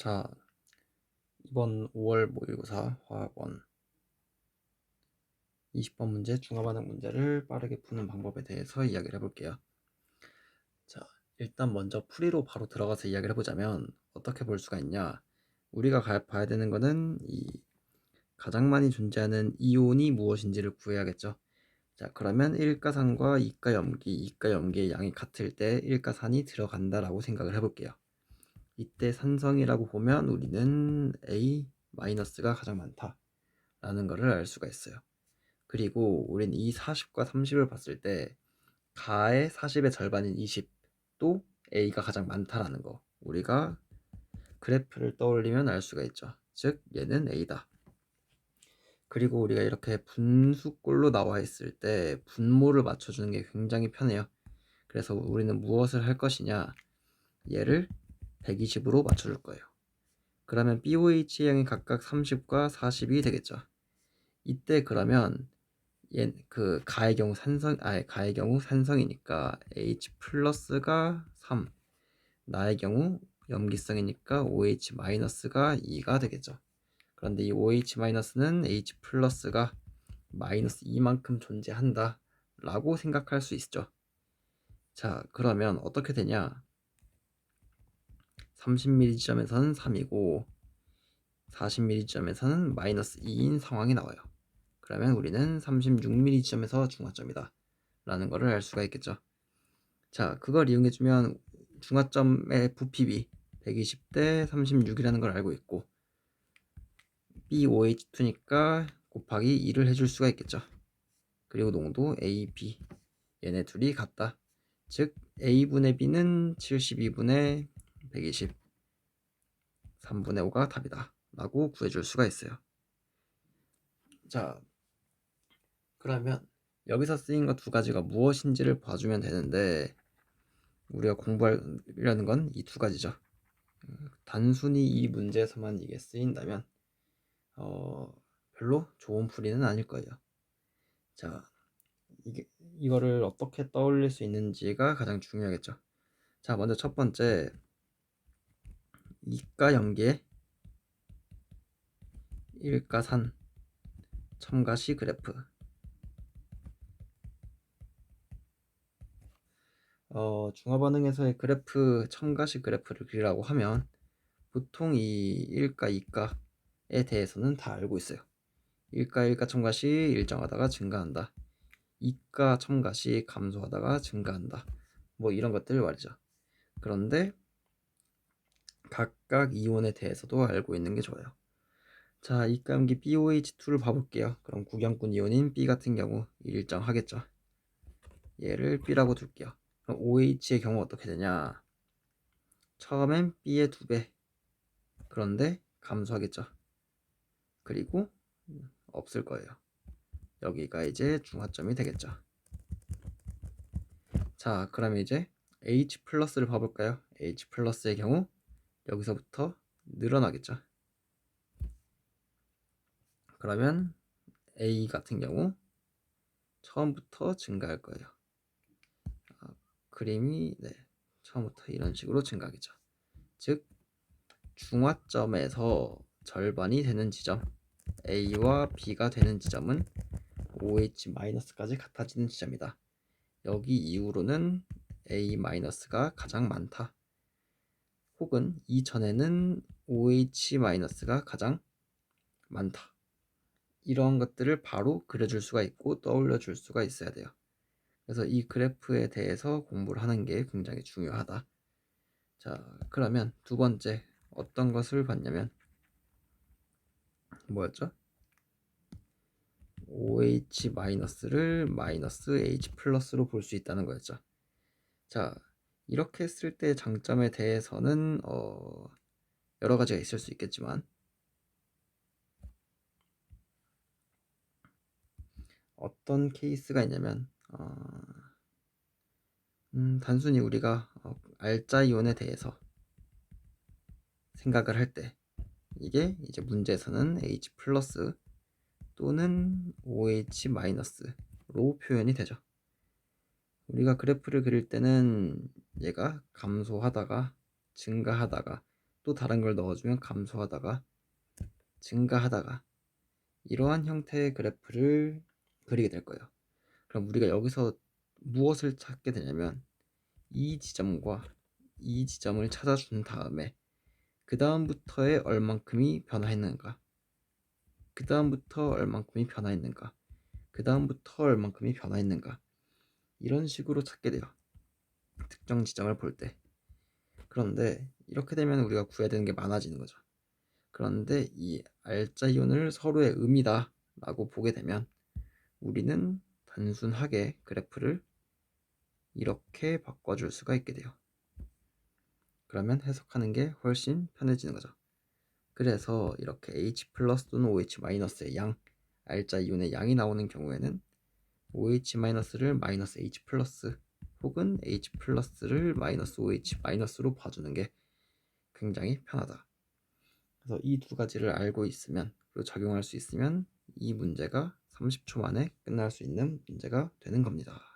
자, 이번 5월 모의고사 화학원 20번 문제 중화반응 문제를 빠르게 푸는 방법에 대해서 이야기를 해볼게요. 자, 일단 먼저 풀이로 바로 들어가서 이야기를 해보자면 어떻게 볼 수가 있냐. 우리가 봐야 되는 거는 이 가장 많이 존재하는 이온이 무엇인지를 구해야겠죠. 자, 그러면 1가산과 2가염기의 양이 같을 때 1가산이 들어간다라고 생각을 해볼게요. 이때 산성이라고 보면 우리는 A-가 가장 많다라는 것을 알 수가 있어요. 그리고 우린 이 40과 30을 봤을 때 가의 40의 절반인 20도 A가 가장 많다라는 거 우리가 그래프를 떠올리면 알 수가 있죠. 즉 얘는 A다. 그리고 우리가 이렇게 분수꼴로 나와 있을 때 분모를 맞춰주는 게 굉장히 편해요. 그래서 우리는 무엇을 할 것이냐, 얘를 120으로 맞춰줄 거예요. 그러면 BOH 양이 각각 30과 40이 되겠죠. 이때 그러면 가의 경우 산성이니까 H 플러스가 3, 나의 경우 염기성이니까 OH 마이너스가 2가 되겠죠. 그런데 이 OH 마이너스는 H 플러스가 마이너스 2만큼 존재한다 라고 생각할 수 있죠. 자, 그러면 어떻게 되냐, 30ml 지점에서는 3이고 40ml 지점에서는 마이너스 2인 상황이 나와요. 그러면 우리는 36ml 지점에서 중화점이다 라는 것을 알 수가 있겠죠. 자, 그걸 이용해주면 중화점의 부피비 120대 36이라는 걸 알고 있고 BOH2니까 곱하기 2를 해줄 수가 있겠죠. 그리고 농도 A, B 얘네 둘이 같다. 즉 A분의 B는 72분의 120 3분의 5가 답이다 라고 구해줄 수가 있어요. 자, 그러면 여기서 쓰인 것 두 가지가 무엇인지를 봐주면 되는데 우리가 공부하려는 건 이 두 가지죠. 단순히 이 문제에서만 이게 쓰인다면 별로 좋은 풀이는 아닐 거예요. 자, 이거를 어떻게 떠올릴 수 있는지가 가장 중요하겠죠. 자, 먼저 첫 번째, 이가 염기의 일가산 첨가시 그래프. 중화반응에서의 그래프, 첨가시 그래프를 그리라고 하면 보통 이 1가, 2가에 대해서는 다 알고 있어요. 1가 첨가시 일정하다가 증가한다. 2가 첨가시 감소하다가 증가한다. 뭐 이런 것들 말이죠. 그런데 각각 이온에 대해서도 알고 있는 게 좋아요. 자, 이가염기 BOH2를 봐볼게요. 그럼 구경꾼 이온인 B 같은 경우 일정하겠죠. 얘를 B라고 둘게요. 그럼 OH의 경우 어떻게 되냐? 처음엔 B의 2배. 그런데 감소하겠죠. 그리고 없을 거예요. 여기가 이제 중화점이 되겠죠. 자, 그러면 이제 H 플러스를 봐볼까요? H 플러스의 경우 여기서부터 늘어나겠죠. 그러면 A 같은 경우 처음부터 증가할 거예요. 그림이 처음부터 이런 식으로 증가하겠죠. 즉 중화점에서 절반이 되는 지점 A와 B가 되는 지점은 OH-까지 같아지는 지점이다. 여기 이후로는 A-가 가장 많다. 혹은 이전에는 OH-가 가장 많다. 이런 것들을 바로 그려줄 수가 있고 떠올려 줄 수가 있어야 돼요. 그래서 이 그래프에 대해서 공부를 하는 게 굉장히 중요하다. 자, 그러면 두 번째 어떤 것을 봤냐면 뭐였죠? OH-를 마이너스 H 플러스로 볼 수 있다는 거였죠. 자, 이렇게 했을 때 장점에 대해서는 여러 가지가 있을 수 있겠지만 어떤 케이스가 있냐면 단순히 우리가 알자 이온에 대해서 생각을 할 때 이게 이제 문제에서는 H 플러스 또는 OH 마이너스로 표현이 되죠. 우리가 그래프를 그릴 때는 얘가 감소하다가 증가하다가 또 다른 걸 넣어주면 감소하다가 증가하다가 이러한 형태의 그래프를 그리게 될 거예요. 그럼 우리가 여기서 무엇을 찾게 되냐면 이 지점과 이 지점을 찾아준 다음에 그 다음부터의 얼만큼이 변화했는가, 그 다음부터 얼만큼이 변화했는가, 그 다음부터 얼만큼이 변화했는가, 이런 식으로 찾게 돼요. 특정 지점을 볼 때. 그런데 이렇게 되면 우리가 구해야 되는 게 많아지는 거죠. 그런데 이 알짜 이온을 서로의 음이다 라고 보게 되면 우리는 단순하게 그래프를 이렇게 바꿔줄 수가 있게 돼요. 그러면 해석하는 게 훨씬 편해지는 거죠. 그래서 이렇게 H 플러스 또는 OH 마이너스의 양, 알짜 이온의 양이 나오는 경우에는 OH 마이너스를 마이너스 H 플러스 혹은 H 플러스를 마이너스 OH 마이너스로 봐주는 게 굉장히 편하다. 그래서 이 두 가지를 알고 있으면, 그리고 적용할 수 있으면 이 문제가 30초 만에 끝날 수 있는 문제가 되는 겁니다.